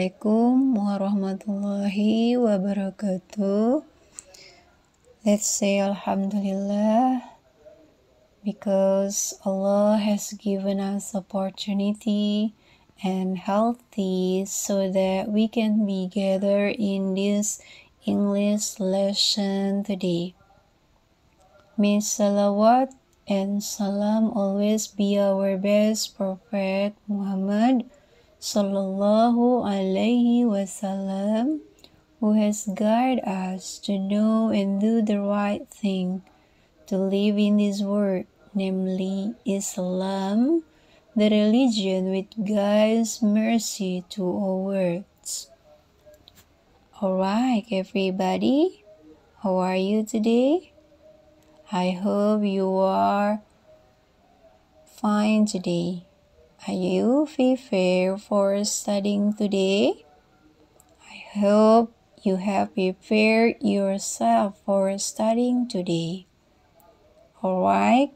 Assalamualaikum warahmatullahi wabarakatuh. Let's say Alhamdulillah, because Allah has given us opportunity and healthy so that we can be gathered in this English lesson today. May salawat and salam always be our best Prophet Muhammad Sallallahu Alaihi Wasallam, who has guided us to know and do the right thing, to live in this world, namely Islam, the religion which guides mercy to all worlds. Alright, everybody, how are you today? I hope you are fine today. Are you prepared for studying today? I hope you have prepared yourself for studying today. Alright,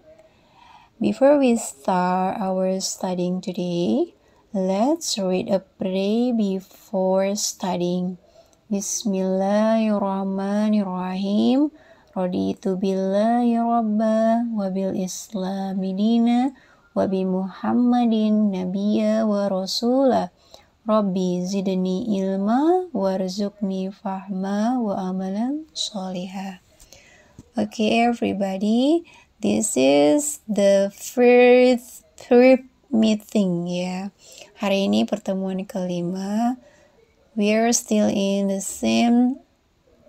before we start our studying today, let's read a prayer before studying. Bismillahirrahmanirrahim. Raditu billahi rabba wa bil islami dina wa bi Muhammadin nabiyya wa rasulah. Rabbi zidni ilma warzuqni fahma wa amalan sholihah. Okay, everybody, this is the first meeting ya. Hari ini pertemuan kelima. We are still in the same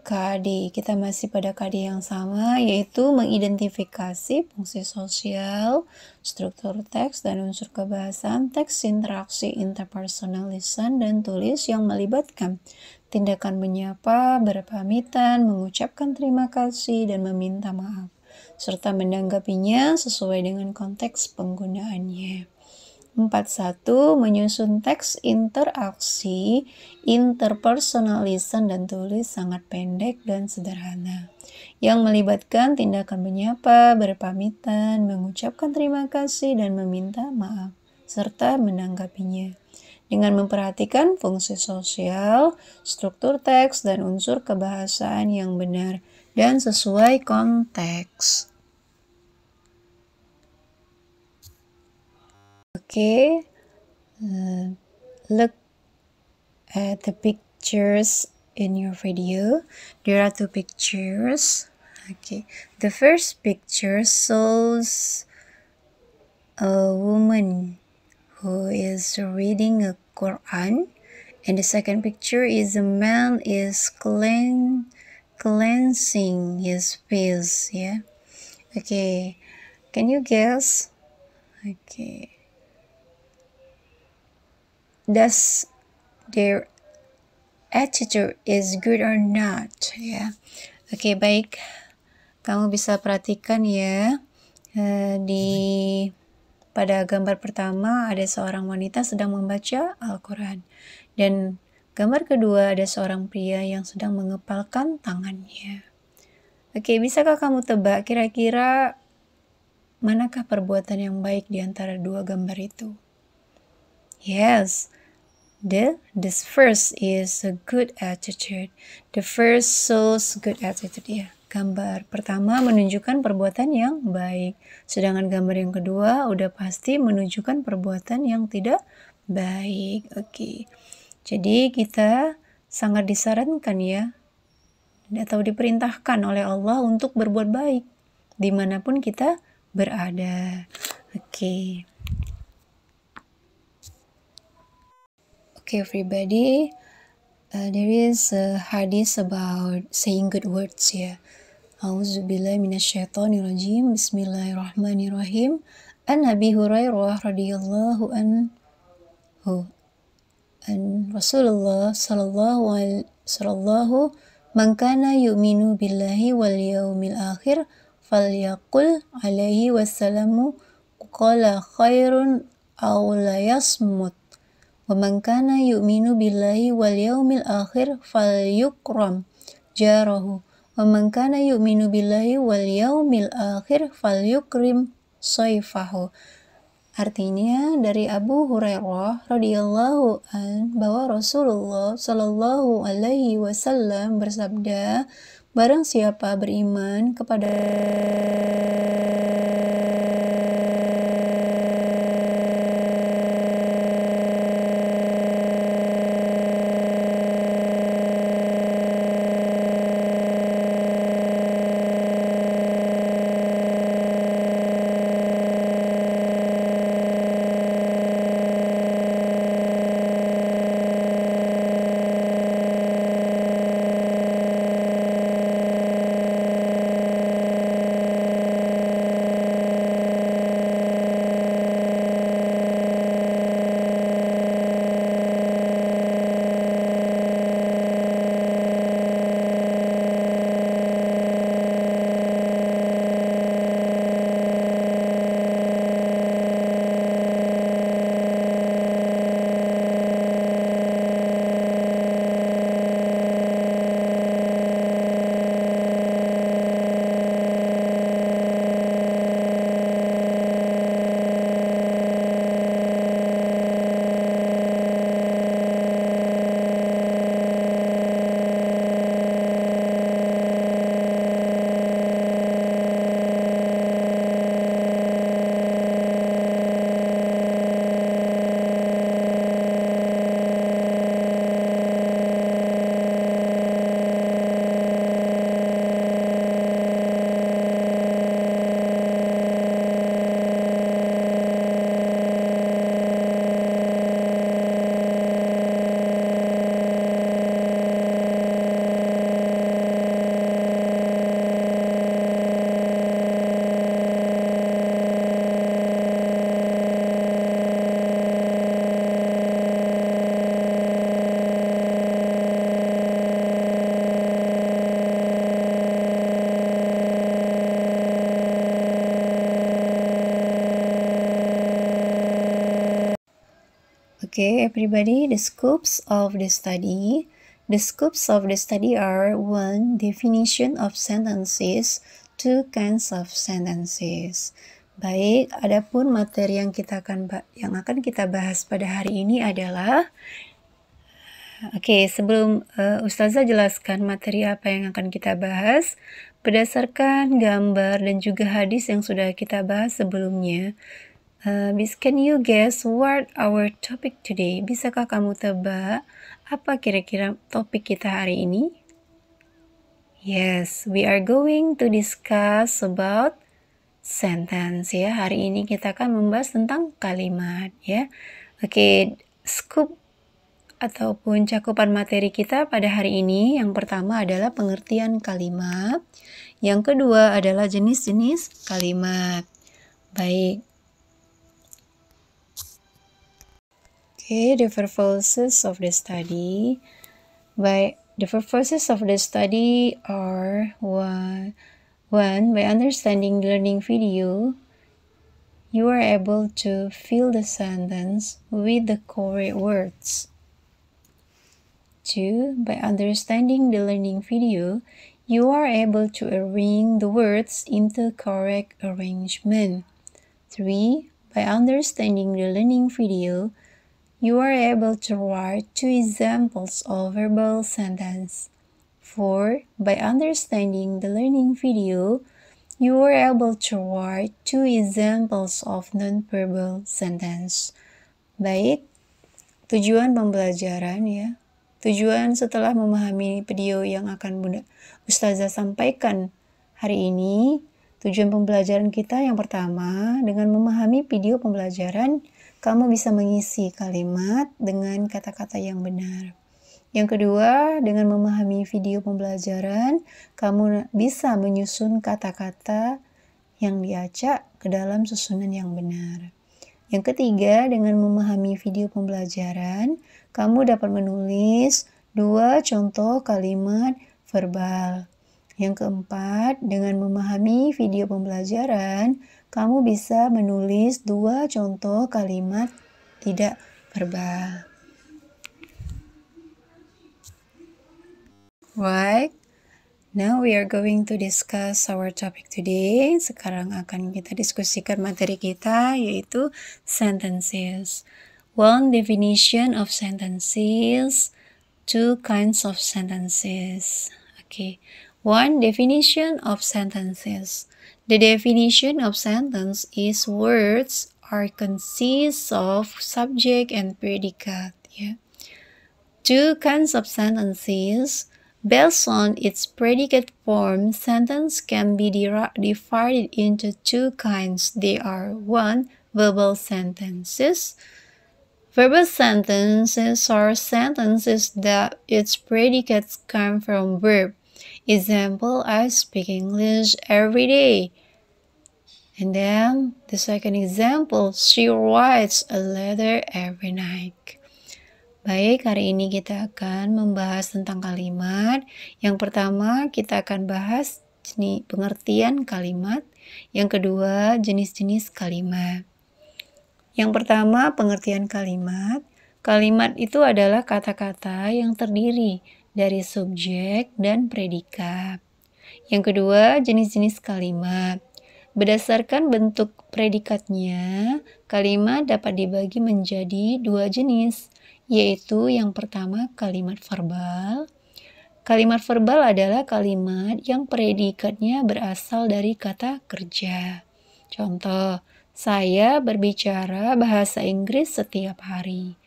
KD. Kita masih pada KD yang sama, yaitu mengidentifikasi fungsi sosial, struktur teks, dan unsur kebahasan teks, interaksi interpersonal lisan dan tulis yang melibatkan tindakan menyapa, berpamitan, mengucapkan terima kasih, dan meminta maaf, serta menanggapinya sesuai dengan konteks penggunaannya. 41. Menyusun teks interaksi interpersonal lisan dan tulis sangat pendek dan sederhana yang melibatkan tindakan menyapa, berpamitan, mengucapkan terima kasih, dan meminta maaf serta menanggapinya dengan memperhatikan fungsi sosial, struktur teks, dan unsur kebahasaan yang benar dan sesuai konteks. Okay, look at the pictures in your video. There are two pictures. Okay, the first picture shows a woman who is reading a Quran, and the second picture is a man is cleansing his face. Yeah. Okay, can you guess? Okay. Does their attitude is good or not? Ya, oke, baik. Kamu bisa perhatikan ya, pada gambar pertama ada seorang wanita sedang membaca Al-Quran, dan gambar kedua ada seorang pria yang sedang mengepalkan tangannya. Oke, bisakah kamu tebak kira-kira manakah perbuatan yang baik di antara dua gambar itu? Yes, this first is a good attitude. The first shows good attitude ya. Gambar pertama menunjukkan perbuatan yang baik, sedangkan gambar yang kedua udah pasti menunjukkan perbuatan yang tidak baik. Oke. Jadi kita sangat disarankan ya, atau diperintahkan oleh Allah untuk berbuat baik dimanapun kita berada. Oke. Okay, everybody, there is a hadith about saying good words ya. Auzubillahi minasyaitonirrajim. Bismillahirrahmanirrahim. An Abi Hurairah radhiyallahu anhu an Rasulullah sallallahu man kana yu'minu billahi wal yawmil akhir falyaqul alaihi wasallamu qala khairun aw la yasmut. وَمَنْ كَانَ يُؤْمِنُ بِاللَّهِ وَالْيَوْمِ الْآخِرِ فَلْيُكْرَمْ جَارَهُ وَمَنْ كَانَ يُؤْمِنُ بِاللَّهِ وَالْيَوْمِ الْآخِرِ فَلْيُكْرِمْ صَيْفَهُ. Artinya dari Abu Hurairah radhiyallahu an bahwa Rasulullah shallallahu alaihi wasallam bersabda, barang siapa beriman kepada Okay, everybody, the scopes of the study. The scopes of the study are 1. Definition of sentences, 2. kinds of sentences. Baik, adapun materi yang akan kita bahas pada hari ini adalah sebelum Ustazah jelaskan materi apa yang akan kita bahas, berdasarkan gambar dan juga hadis yang sudah kita bahas sebelumnya, can you guess what our topic today? Bisakah kamu tebak apa kira-kira topik kita hari ini? Yes, we are going to discuss about sentence ya. Hari ini kita akan membahas tentang kalimat ya. Scoop ataupun cakupan materi kita pada hari ini yang pertama adalah pengertian kalimat. Yang kedua adalah jenis-jenis kalimat. Baik. The purposes of the study. The purposes of the study are 1. By understanding the learning video, you are able to fill the sentence with the correct words. 2. By understanding the learning video, you are able to arrange the words into correct arrangement. 3. By understanding the learning video, you are able to write 2 examples of verbal sentence. 4. By understanding the learning video, you are able to write 2 examples of non-verbal sentence. Baik, tujuan pembelajaran ya. Tujuan setelah memahami video yang akan Ustazah sampaikan hari ini, tujuan pembelajaran kita yang pertama, dengan memahami video pembelajaran, kamu bisa mengisi kalimat dengan kata-kata yang benar. Yang kedua, dengan memahami video pembelajaran, kamu bisa menyusun kata-kata yang diacak ke dalam susunan yang benar. Yang ketiga, dengan memahami video pembelajaran, kamu dapat menulis 2 contoh kalimat verbal. Yang keempat, dengan memahami video pembelajaran, kamu bisa menulis 2 contoh kalimat tidak verbal. Right. Now we are going to discuss our topic today. Sekarang akan kita diskusikan materi kita, yaitu sentences. One definition of sentences, two kinds of sentences. Okay, one definition of sentences. The definition of sentence is words are consist of subject and predicate. Yeah. Two kinds of sentences. Based on its predicate form, sentence can be divided into two kinds. They are 1. Verbal sentences. Verbal sentences are sentences that its predicates come from verb. Example, I speak English every day. And then the second example, she writes a letter every night. Baik, hari ini kita akan membahas tentang kalimat. Yang pertama, kita akan bahas pengertian kalimat. Yang kedua, jenis-jenis kalimat. Yang pertama, pengertian kalimat. Kalimat itu adalah kata-kata yang terdiri dari subjek dan predikat. Yang kedua, jenis-jenis kalimat. Berdasarkan bentuk predikatnya, kalimat dapat dibagi menjadi dua jenis, yaitu yang pertama kalimat verbal. Kalimat verbal adalah kalimat yang predikatnya berasal dari kata kerja. Contoh, saya berbicara bahasa Inggris setiap hari.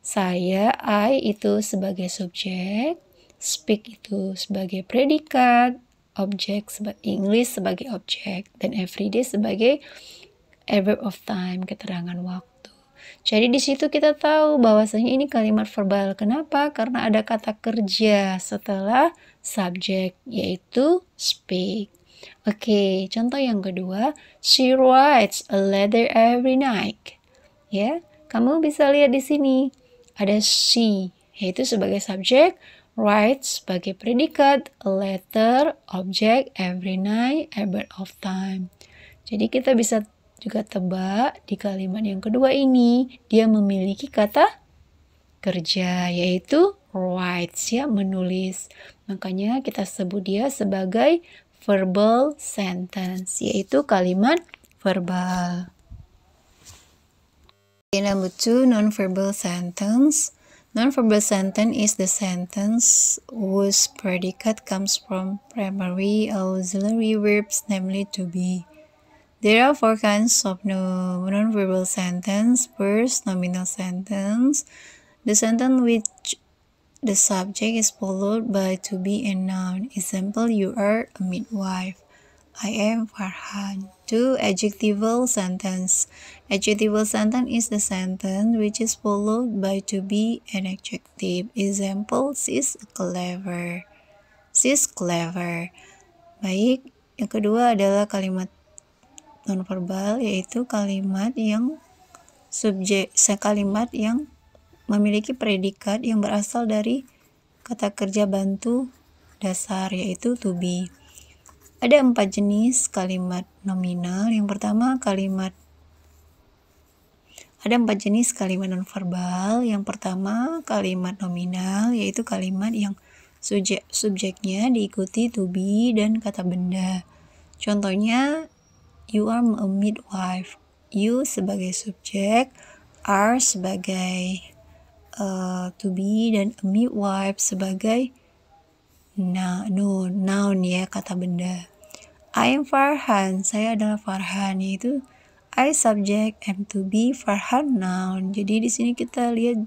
Saya, I itu sebagai subjek, speak itu sebagai predikat, objek English sebagai objek, dan everyday sebagai verb of time, keterangan waktu. Jadi di situ kita tahu bahwasanya ini kalimat verbal. Kenapa? Karena ada kata kerja setelah subjek, yaitu speak. Oke, contoh yang kedua, she writes a letter every night. Ya, kamu bisa lihat di sini ada she, yaitu sebagai subjek, writes sebagai predikat, a letter, objek, every night, a verb of time. Jadi kita bisa juga tebak di kalimat yang kedua ini dia memiliki kata kerja, yaitu writes, ya, menulis. Makanya kita sebut dia sebagai verbal sentence, yaitu kalimat verbal. Okay, number 2, non-verbal sentence. Non-verbal sentence is the sentence whose predicate comes from primary auxiliary verbs, namely to be. There are 4 kinds of non-verbal sentence. First, nominal sentence. The sentence which the subject is followed by to be and noun. Example, you are a midwife. I am Farhan. 2. Adjectival sentence. Adjectival sentence is the sentence which is followed by to be an adjective. Example, she's clever. She's clever. Baik, yang kedua adalah kalimat nonverbal, yaitu kalimat yang kalimat yang memiliki predikat yang berasal dari kata kerja bantu dasar, yaitu to be. Ada 4 jenis kalimat nominal. Yang pertama ada 4 jenis kalimat nonverbal. Yang pertama kalimat nominal, yaitu kalimat yang subjeknya diikuti to be dan kata benda. Contohnya, you are a midwife. You sebagai subjek, are sebagai to be, dan a midwife sebagai noun, ya, kata benda. I am Farhan. Saya adalah Farhan, yaitu I subject, am to be, Farhan noun. Jadi di sini kita lihat,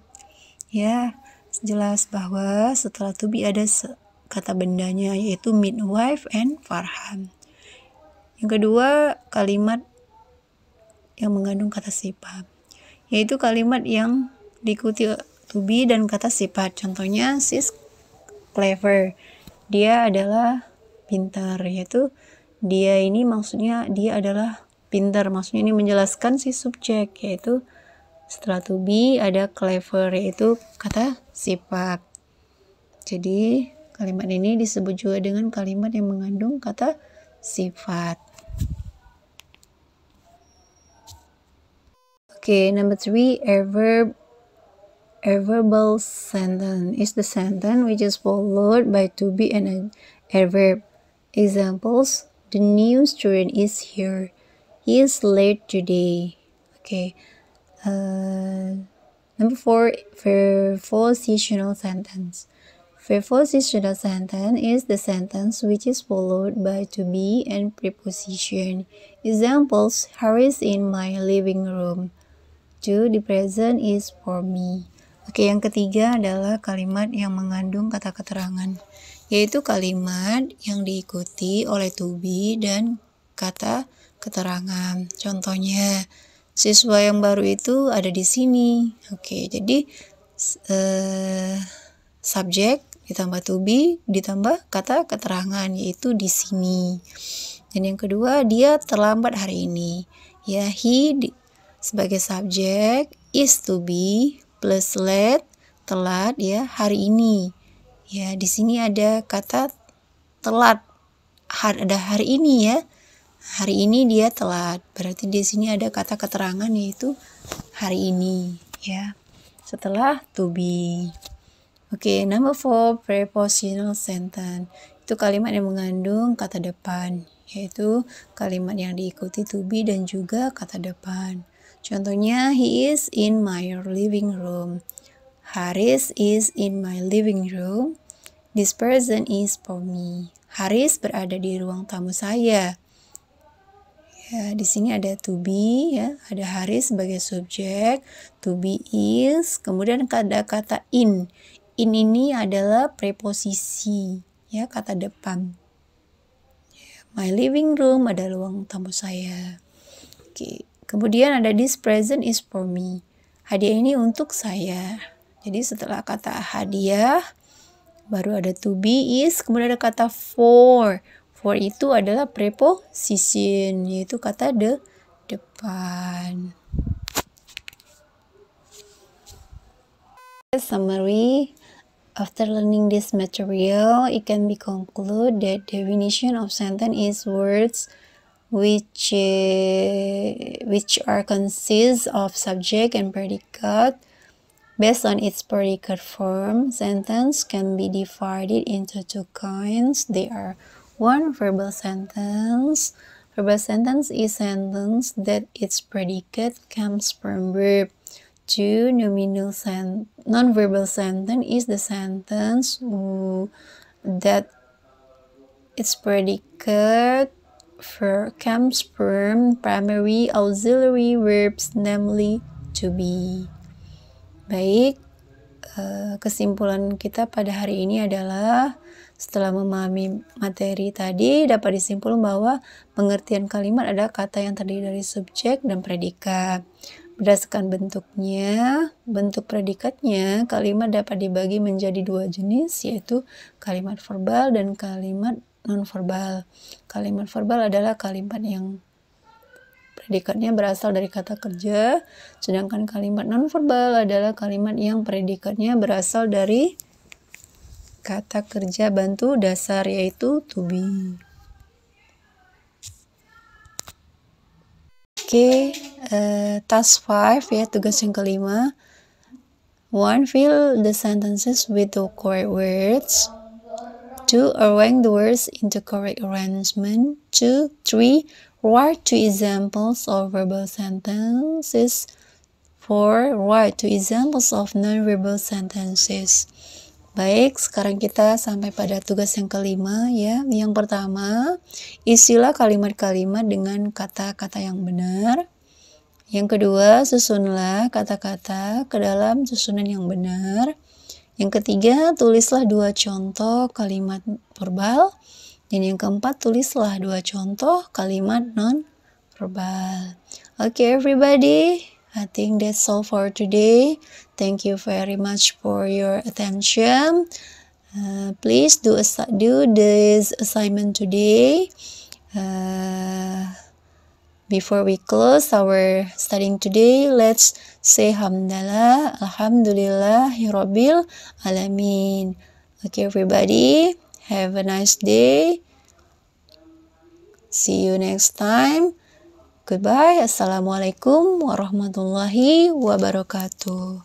ya, jelas bahwa setelah to be ada kata bendanya, yaitu midwife and Farhan. Yang kedua, kalimat yang mengandung kata sifat, yaitu kalimat yang diikuti to be dan kata sifat. Contohnya, she's clever. Dia adalah pintar, yaitu dia ini maksudnya dia adalah pintar. Maksudnya ini menjelaskan si subjek, yaitu setelah to be ada clever, yaitu kata sifat. Jadi kalimat ini disebut juga dengan kalimat yang mengandung kata sifat. Okay, number 3, a verbal sentence is the sentence which is followed by to be and Adverb. Examples. The new student is here. He is late today. Okay. Number 4, prepositional sentence. Prepositional sentence is the sentence which is followed by to be and preposition. Examples, Harry is in my living room. To, the present is for me. Oke, yang ketiga adalah kalimat yang mengandung kata keterangan, yaitu kalimat yang diikuti oleh to be dan kata keterangan. Contohnya, siswa yang baru itu ada di sini. Oke, jadi subjek ditambah to be ditambah kata keterangan, yaitu di sini. Dan yang kedua, dia terlambat hari ini. Ya, he sebagai subjek, is to be plus late, telat, ya, hari ini. Ya, di sini ada kata telat. Ada hari ini, ya. Hari ini dia telat. Berarti di sini ada kata keterangan, yaitu hari ini, ya. Setelah to be. Oke, number 4, prepositional sentence. Itu kalimat yang mengandung kata depan, yaitu kalimat yang diikuti to be dan juga kata depan. Contohnya, he is in my living room. Haris is in my living room. This person is for me. Haris berada di ruang tamu saya. Ya, di sini ada to be, ya, ada Haris sebagai subjek, to be is, kemudian ada kata in. In ini adalah preposisi, ya, kata depan. My living room ada ruang tamu saya. Oke. Kemudian ada this present is for me. Hadiah ini untuk saya. Jadi setelah kata hadiah, baru ada to be is, kemudian ada kata for. For itu adalah preposition, yaitu kata depan. Summary. After learning this material, it can be concluded that definition of sentence is words which are consist of subject and predicate. Based on its predicate form, sentence can be divided into two kinds. They are 1. Verbal sentence. Verbal sentence is sentence that its predicate comes from verb. 2. Nominal non-verbal sentence is the sentence that its predicate comes from primary auxiliary verbs, namely to be. Baik, kesimpulan kita pada hari ini adalah setelah memahami materi tadi dapat disimpulkan bahwa pengertian kalimat adalah kata yang terdiri dari subjek dan predikat. Berdasarkan bentuknya, bentuk predikatnya, kalimat dapat dibagi menjadi dua jenis, yaitu kalimat verbal dan kalimat non-verbal. Kalimat verbal adalah kalimat yang predikatnya berasal dari kata kerja, sedangkan kalimat non-verbal adalah kalimat yang predikatnya berasal dari kata kerja bantu dasar, yaitu to be. Oke, task 5, ya, tugas yang kelima. 1. Fill the sentences with the correct words. 2. Arrange the words into correct arrangement. 2. 3. Write 2 examples of verbal sentences. 4. Write 2 examples of non-verbal sentences. Baik, sekarang kita sampai pada tugas yang kelima, ya. Yang pertama, isilah kalimat-kalimat dengan kata-kata yang benar. Yang kedua, susunlah kata-kata ke dalam susunan yang benar. Yang ketiga, tulislah 2 contoh kalimat verbal. Dan yang keempat, tulislah 2 contoh kalimat non-verbal. Okay, everybody. I think that's all for today. Thank you very much for your attention. Please do this assignment today. Before we close our studying today, let's say hamdalah, alhamdulillahirabbil alamin. Okay, everybody, have a nice day. See you next time. Goodbye. Assalamualaikum warahmatullahi wabarakatuh.